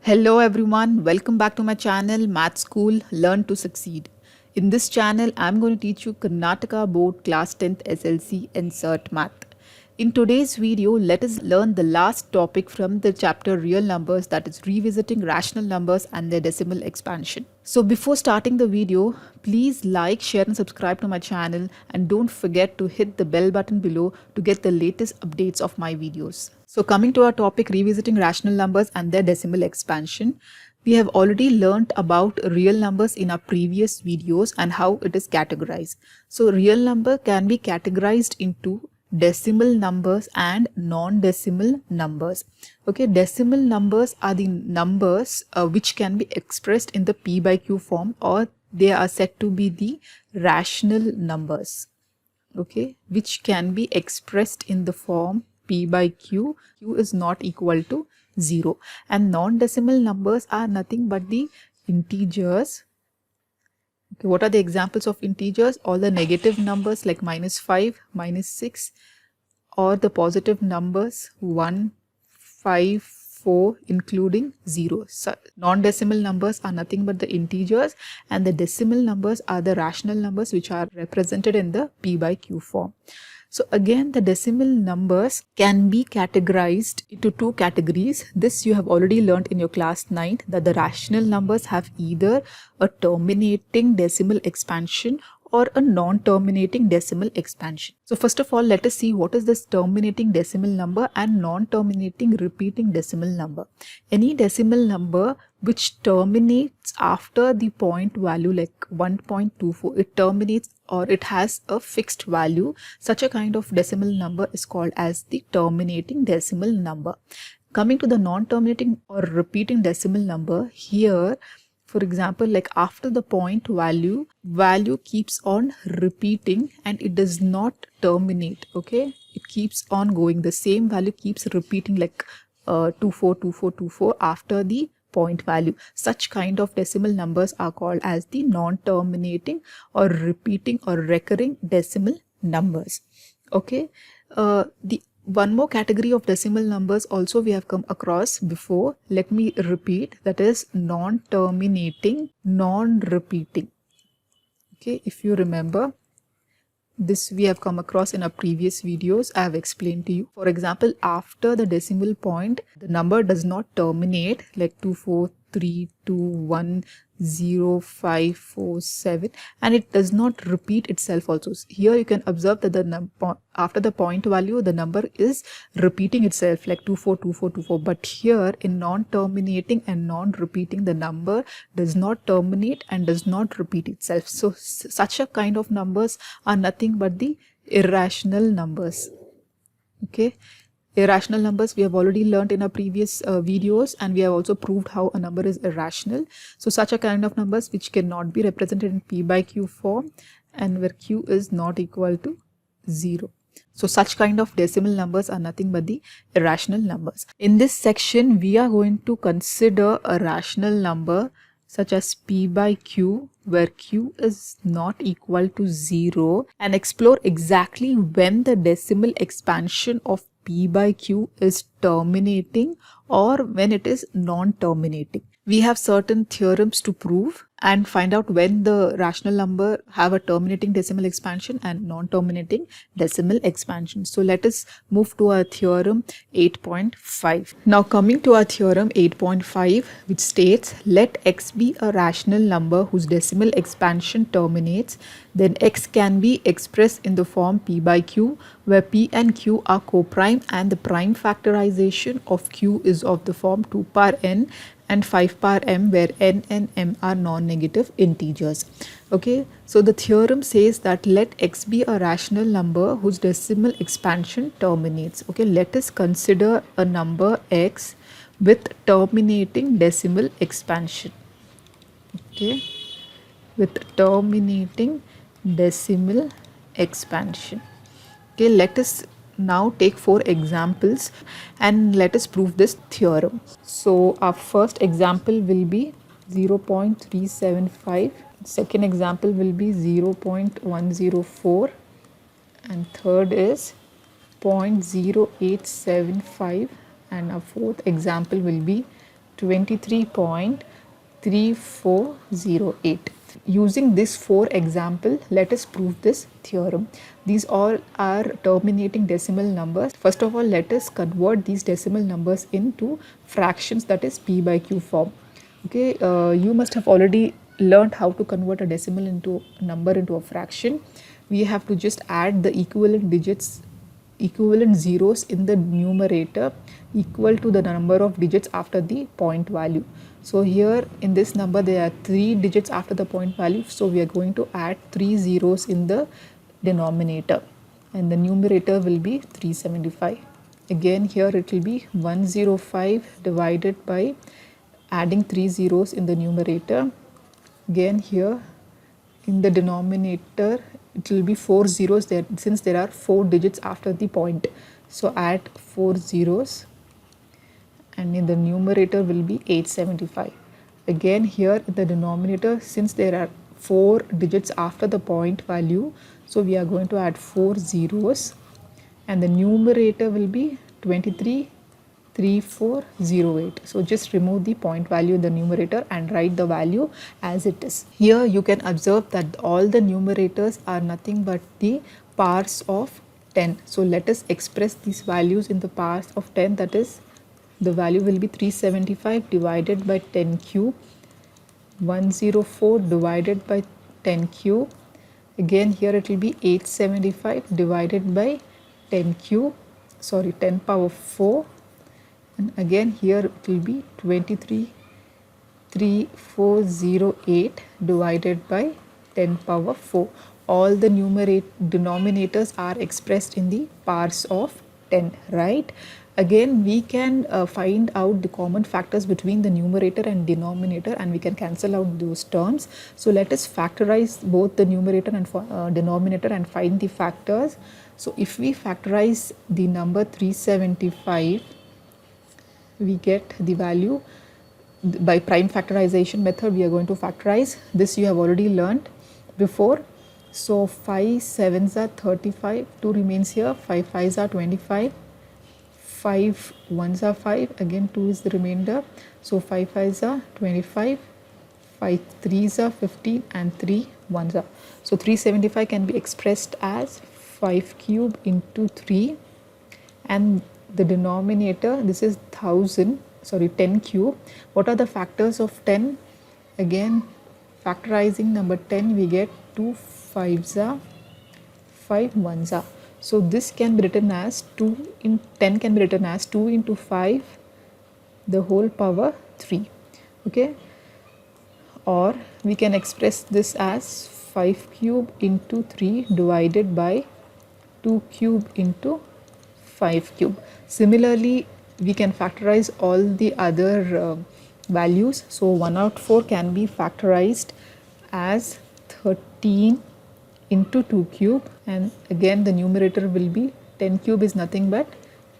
Hello everyone, welcome back to my channel Math School Learn to Succeed. In this channel, I'm going to teach you Karnataka Board Class 10th SLC and CERT Math. In today's video, let us learn the last topic from the chapter Real Numbers, that is revisiting rational numbers and their decimal expansion. So before starting the video, please like, share and subscribe to my channel and don't forget to hit the bell button below to get the latest updates of my videos. So coming to our topic, revisiting rational numbers and their decimal expansion, we have already learnt about real numbers in our previous videos and how it is categorized. So real number can be categorized into decimal numbers and non-decimal numbers. Okay, decimal numbers are the numbers which can be expressed in the P by Q form, or they are said to be the rational numbers. Okay, which can be expressed in the form P by Q. Q is not equal to 0. And non-decimal numbers are nothing but the integers. Okay, what are the examples of integers? All the negative numbers like -5, -6, or the positive numbers 1, 5, 4, including 0. So non-decimal numbers are nothing but the integers, and the decimal numbers are the rational numbers which are represented in the P by Q form. So again, the decimal numbers can be categorized into two categories. This you have already learned in your class 9, that the rational numbers have either a terminating decimal expansion or a non-terminating decimal expansion. So first of all, let us see what is this terminating decimal number and non-terminating repeating decimal number. Any decimal number which terminates after the point value like 1.24, it terminates or it has a fixed value, such a kind of decimal number is called as the terminating decimal number. Coming to the non-terminating or repeating decimal number, here for example, like after the point value keeps on repeating and it does not terminate. Okay, it keeps on going, the same value keeps repeating like 242424 after the point value. Such kind of decimal numbers are called as the non-terminating or repeating or recurring decimal numbers. Okay, the one more category of decimal numbers also we have come across before. Let me repeat, that is non-terminating, non-repeating. Okay, if you remember, this we have come across in our previous videos. I have explained to you. For example, after the decimal point, the number does not terminate like 243210547, and it does not repeat itself also. Here you can observe that the after the point value, the number is repeating itself like 242424. But here in non-terminating and non-repeating, the number does not terminate and does not repeat itself. So such a kind of numbers are nothing but the irrational numbers. Okay, irrational numbers we have already learned in our previous videos, and we have also proved how a number is irrational. So such a kind of numbers which cannot be represented in P by Q form and where Q is not equal to 0. So such kind of decimal numbers are nothing but the irrational numbers. In this section, we are going to consider a rational number such as P by Q, where Q is not equal to 0, and explore exactly when the decimal expansion of P by Q is terminating or when it is non-terminating. We have certain theorems to prove and find out when the rational number have a terminating decimal expansion and non-terminating decimal expansion. So let us move to our theorem 8.5. Now coming to our theorem 8.5, which states, let x be a rational number whose decimal expansion terminates, then x can be expressed in the form P by Q, where P and Q are co-prime and the prime factorization of Q is of the form 2 power n and 5 power m, where n and m are non-negative integers. Okay, so the theorem says that let x be a rational number whose decimal expansion terminates. Okay, let us consider a number x with terminating decimal expansion. Okay, with terminating decimal expansion. Okay, let us now take 4 examples and let us prove this theorem. So our first example will be 0.375, second example will be 0.104, and third is 0.0875, and our fourth example will be 23.3408. Using this 4 example, let us prove this theorem. These all are terminating decimal numbers. First of all, let us convert these decimal numbers into fractions, that is p by q form. Okay, you must have already learned how to convert a decimal into number into a fraction. We have to just add the equivalent digits, equivalent zeros in the numerator equal to the number of digits after the point value. So here in this number there are 3 digits after the point value, so we are going to add 3 zeros in the denominator and the numerator will be 375. Again here it will be 105 divided by adding 3 zeros in the numerator. Again here in the denominator it will be 4 zeros there, since there are 4 digits after the point, so add 4 zeros, and in the numerator will be 875. Again here in the denominator, since there are 4 digits after the point value, so we are going to add 4 zeros, and the numerator will be 233408. So just remove the point value in the numerator and write the value as it is. Here you can observe that all the numerators are nothing but the powers of 10. So let us express these values in the powers of 10, that is the value will be 375 divided by 10 cube, 104 divided by 10 cube. Again here it will be 875 divided by 10 cube, 10 power 4, and again here it will be 233408 divided by 10 power 4. All the denominators are expressed in the powers of 10, right? Again we can find out the common factors between the numerator and denominator, and we can cancel out those terms. So let us factorize both the numerator and denominator and find the factors. So if we factorize the number 375, we get the value by prime factorization method. We are going to factorize this, you have already learned before. So 5 7s are 35, 2 remains here, 5 5s are 25, 5 1s are 5, again 2 is the remainder, so 5 5s are 25, 5 3s are 15, and 3 1s are. So 375 can be expressed as 5 cube into 3, and the denominator, this is 10 cube. What are the factors of 10? Again factorizing number 10, we get 2 5s are, 5 1s are. So this can be written as 10 can be written as 2 into 5 the whole power 3. Okay, or we can express this as 5 cube into 3 divided by 2 cube into 5 cube. Similarly we can factorize all the other values. So 104 can be factorized as 13 into 2 cube, and again the numerator will be 10 cube is nothing but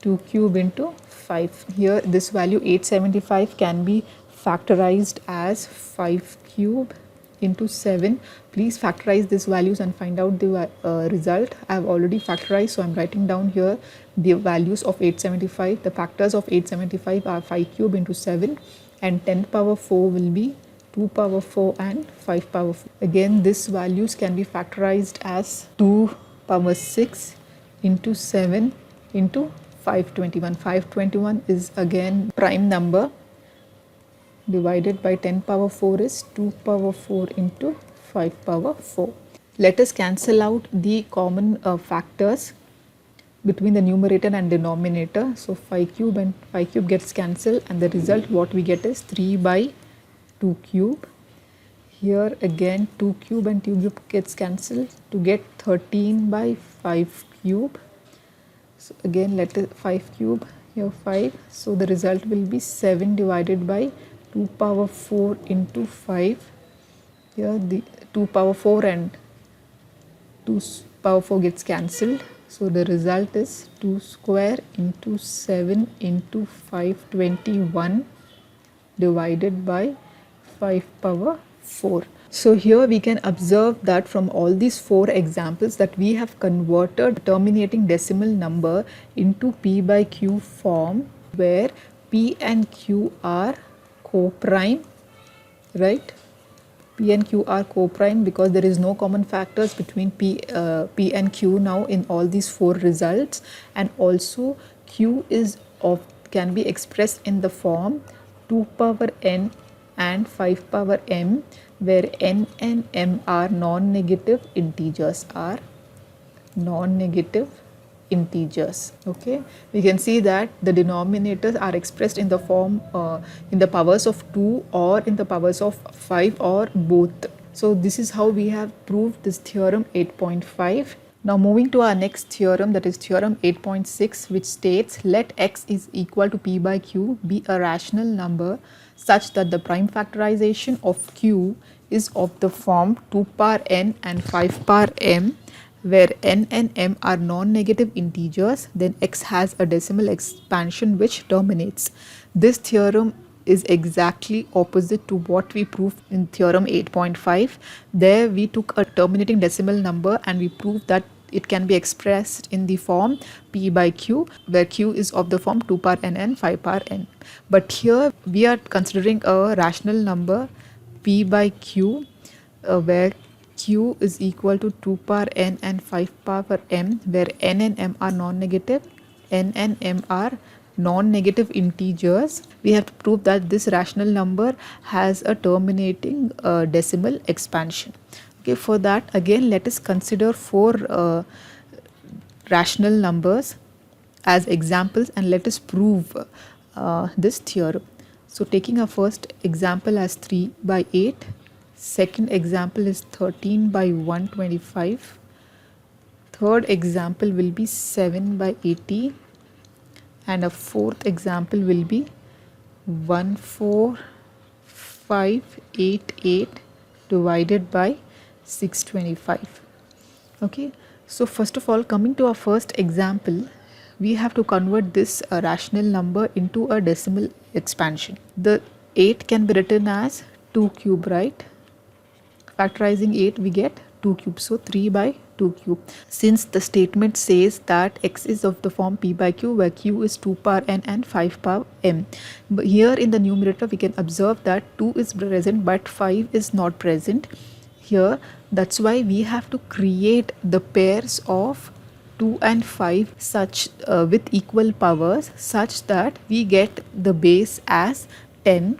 2 cube into 5. Here this value 875 can be factorized as 5 cube into 7. Please factorize these values and find out the result. I have already factorized, so I am writing down here the values of 875. The factors of 875 are 5 cube into 7, and 10 power 4 will be 2 power 4 and 5 power 4. Again these values can be factorized as 2 power 6 into 7 into 521. 521 is again prime number, divided by 10 power 4 is 2 power 4 into 5 power 4. Let us cancel out the common factors between the numerator and denominator. So 5 cube and 5 cube gets cancelled, and the result what we get is 3 by 2 cube. Here again 2 cube and 2 cube gets cancelled to get 13 by 5 cube. So again let us 5 cube, here 5, so the result will be 7 divided by 2 power 4 into 5. Here the 2 power 4 and 2 power 4 gets cancelled, so the result is 2 square into 7 into 521 divided by 5 power 4. So here we can observe that from all these 4 examples that we have converted terminating decimal number into p by q form, where p and q are co-prime, right? P and Q are co-prime because there is no common factors between P and Q now in all these four results, and also Q is of can be expressed in the form 2 power n and 5 power m, where n and m are non-negative integers, okay. We can see that the denominators are expressed in the form in the powers of 2 or in the powers of 5 or both. So this is how we have proved this theorem 8.5. Now moving to our next theorem, that is theorem 8.6, which states let x is equal to p by q be a rational number such that the prime factorization of q is of the form 2 power n and 5 power m, where n and m are non-negative integers, then x has a decimal expansion which terminates. This theorem is exactly opposite to what we proved in theorem 8.5. There we took a terminating decimal number and we proved that it can be expressed in the form p by q, where q is of the form 2 power n and 5 power n. But here we are considering a rational number p by q, where q is equal to 2 power n and 5 power m, where n and m are non-negative, n and m are non-negative integers. We have to prove that this rational number has a terminating decimal expansion. Okay, for that again let us consider four rational numbers as examples and let us prove this theorem. So taking our first example as 3 by 8, second example is 13 by 125, third example will be 7 by 80, and a fourth example will be 14588 divided by 625. Okay, so first of all, coming to our first example, we have to convert this rational number into a decimal expansion. The 8 can be written as 2 cube, right? Factorizing 8 we get 2 cube, so 3 by 2 cube. Since the statement says that x is of the form p by q, where q is 2 power n and 5 power m. But here in the numerator we can observe that 2 is present but 5 is not present here. That's why we have to create the pairs of 2 and 5 such with equal powers, such that we get the base as 10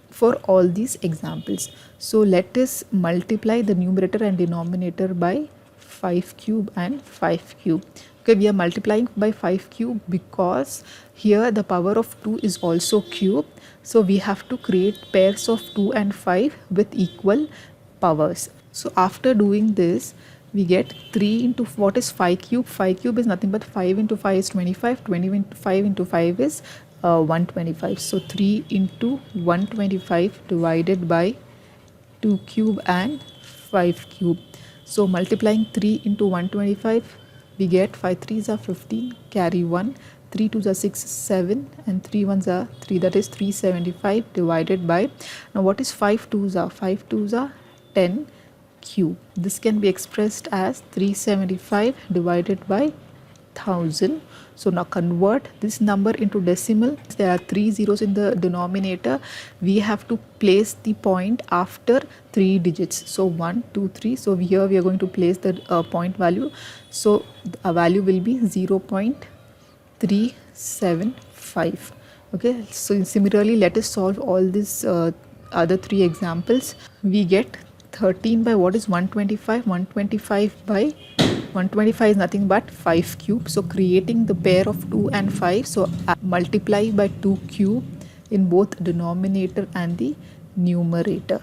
for all these examples. So let us multiply the numerator and denominator by 5 cube and 5 cube. Okay, we are multiplying by 5 cube because here the power of 2 is also cube. So we have to create pairs of 2 and 5 with equal powers. So after doing this, we get 3 into what is 5 cube? 5 cube is nothing but 5 into 5 is 25, 25 into 5 is 125. So 3 into 125 divided by 2 cube and 5 cube. So multiplying 3 into 125, we get 5 3s are 15, carry 1, 3 2s are 6, 7, and 3 1s are 3, that is 375 divided by, now what is 5 2s are? 5 2s are 10 cube. This can be expressed as 375 divided by 1000. So now convert this number into decimal. There are 3 zeros in the denominator. We have to place the point after 3 digits. So 1 2 3. So here we are going to place the point value. So a value will be 0.375. Okay, so similarly let us solve all these other 3 examples. We get 13 by what is 125? 125 by 125 is nothing but 5 cube. So creating the pair of 2 and 5. So multiply by 2 cube in both denominator and the numerator.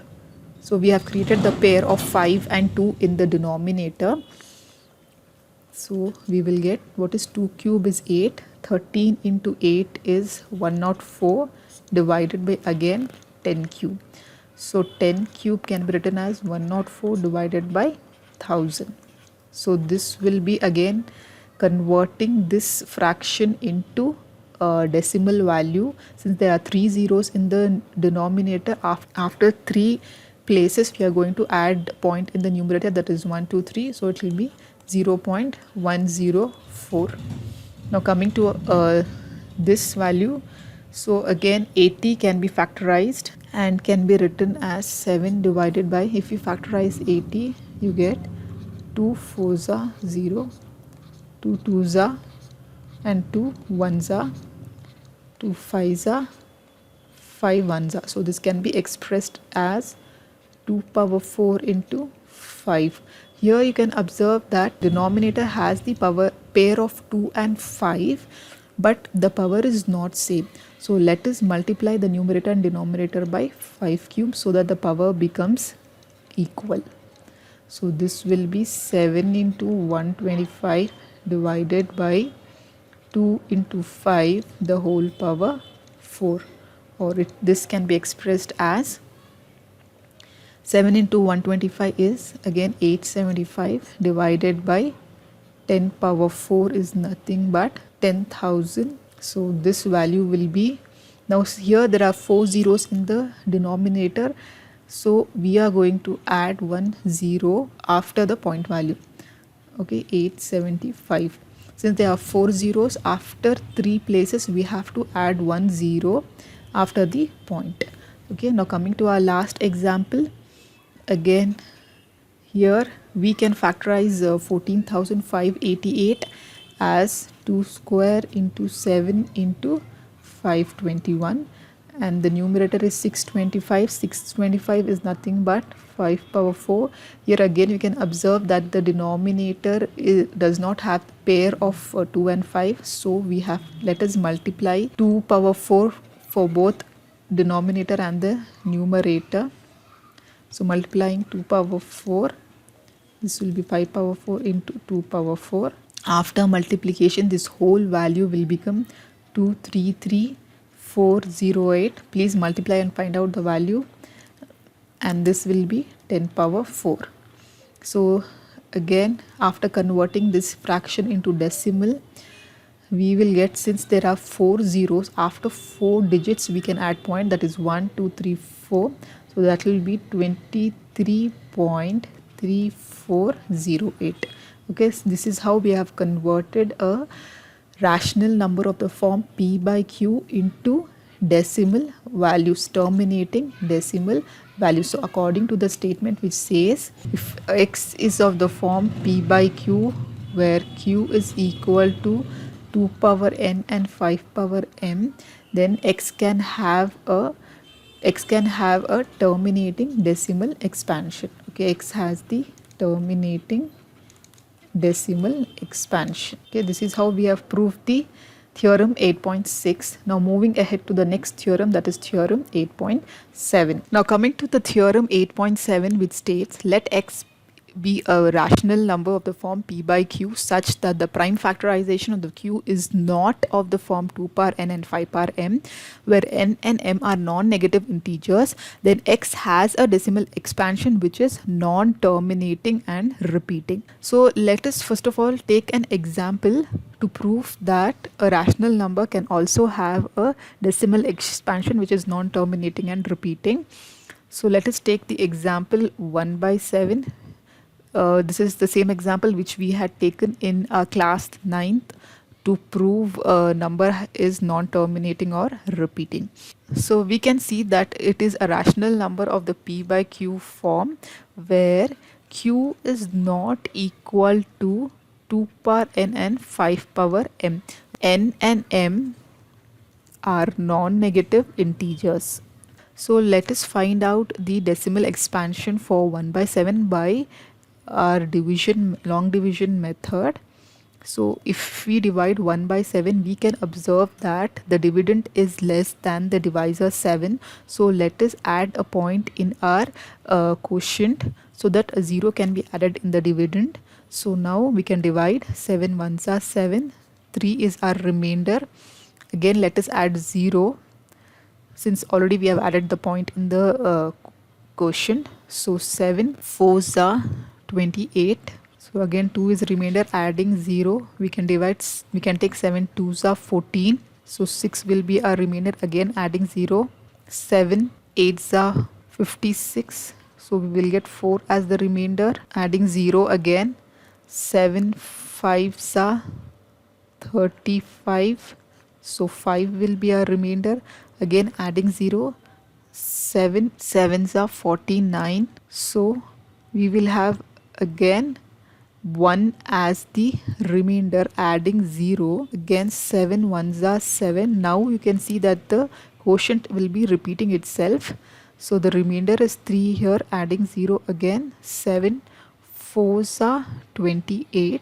So we have created the pair of 5 and 2 in the denominator. So we will get what is 2 cube is 8. 13 into 8 is 104 divided by again 10 cube. So 10 cube can be written as 104 divided by 1000. So this will be again converting this fraction into a decimal value. Since there are 3 zeros in the denominator, after 3 places we are going to add point in the numerator, that is 1 2 3. So it will be 0.104. Now coming to this value, So again 80 can be factorized and can be written as 7 divided by, if you factorize 80 you get 2 fours are 0, 2 twos are, and 2 ones are, 2 fives are, 5 ones are. So this can be expressed as 2 power 4 into 5. Here you can observe that denominator has the power pair of 2 and 5, but the power is not same. So let us multiply the numerator and denominator by 5 cube so that the power becomes equal. So this will be 7 into 125 divided by 2 into 5 the whole power 4, or this can be expressed as 7 into 125 is again 875 divided by 10 power 4 is nothing but 10,000. So this value will be, now here there are 4 zeros in the denominator, so we are going to add 1 0 after the point value. Okay, 875. Since there are 4 zeros after 3 places, we have to add 1 0 after the point. Okay, now coming to our last example. Again here we can factorize 14,588 as 2 square into 7 into 521, and the numerator is 625. 625 is nothing but 5 power 4. Here again you can observe that the denominator does not have pair of 2 and 5, so we have, let us multiply 2 power 4 for both denominator and the numerator. So multiplying 2 power 4, this will be 5 power 4 into 2 power 4. After multiplication, this whole value will become 233408. Please multiply and find out the value, and this will be 10 power 4. So again, after converting this fraction into decimal, we will get, since there are 4 zeros, after 4 digits we can add point, that is 1 2 3 4. So that will be 23.3408. Okay, so this is how we have converted a rational number of the form p by q into decimal values, terminating decimal values. So according to the statement which says, if x is of the form p by q where q is equal to 2 power n and 5 power m, then x can have a terminating decimal expansion. Okay, x has the terminating decimal expansion. Okay, this is how we have proved the theorem 8.6. Now moving ahead to the next theorem, that is theorem 8.7. Now coming to the theorem 8.7, which states, let x be a rational number of the form p by q such that the prime factorization of the q is not of the form 2 power n and 5 power m, where n and m are non-negative integers, then x has a decimal expansion which is non-terminating and repeating. So let us first of all take an example to prove that a rational number can also have a decimal expansion which is non-terminating and repeating. So let us take the example 1 by 7. This is the same example which we had taken in our class 9th to prove a number is non-terminating or repeating. So we can see that it is a rational number of the p by q form where q is not equal to 2 power n and 5 power m. N and m are non-negative integers. So let us find out the decimal expansion for 1 by 7 by our long division method. So if we divide 1 by 7, we can observe that the dividend is less than the divisor 7. So let us add a point in our quotient so that a 0 can be added in the dividend. So now we can divide. 7 ones are 7, 3 is our remainder. Again let us add 0, since already we have added the point in the quotient. So 7 fours are 28. So again 2 is remainder, adding 0 we can divide, we can take 7 twos are 14. So 6 will be our remainder, again adding 0. 7 eights are 56. So we will get 4 as the remainder, adding 0 again. 7 fives are 35. So 5 will be our remainder. Again adding 0. 7 sevens are 49. So we will have again 1 as the remainder, adding 0. Again 7 ones are 7. Now you can see that the quotient will be repeating itself. So the remainder is 3 here, adding 0 again. 7 fours are 28.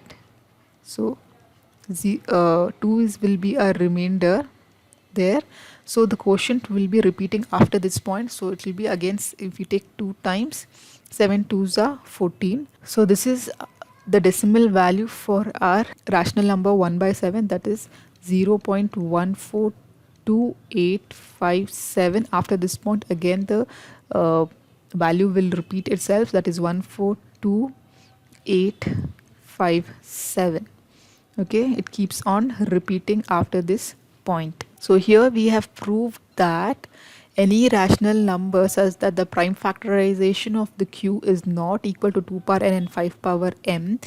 So 2 will be a remainder there. So the quotient will be repeating after this point. So it will be again, if we take 2 times, 7 twos are 14. So this is the decimal value for our rational number 1 by 7, that is 0.142857. After this point again the value will repeat itself, that is 142857. Okay, it keeps on repeating after this point. So here we have proved that any rational number such that the prime factorization of the q is not equal to 2 power n and 5 power m,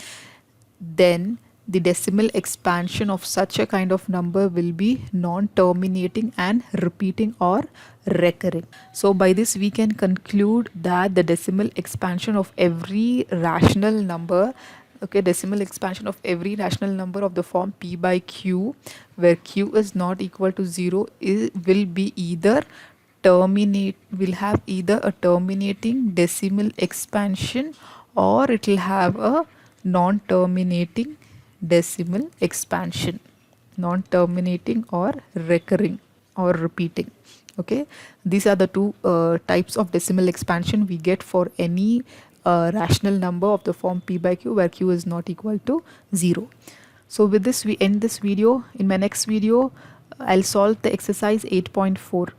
then the decimal expansion of such a kind of number will be non-terminating and repeating or recurring. So by this we can conclude that the decimal expansion of every rational number, okay, decimal expansion of every rational number of the form p by q, where q is not equal to 0, will be either will have either a terminating decimal expansion or it will have a non-terminating decimal expansion, non-terminating or recurring or repeating. Okay, these are the two types of decimal expansion we get for any rational number of the form p by q where q is not equal to 0. So with this we end this video. In my next video I'll solve the exercise 8.4.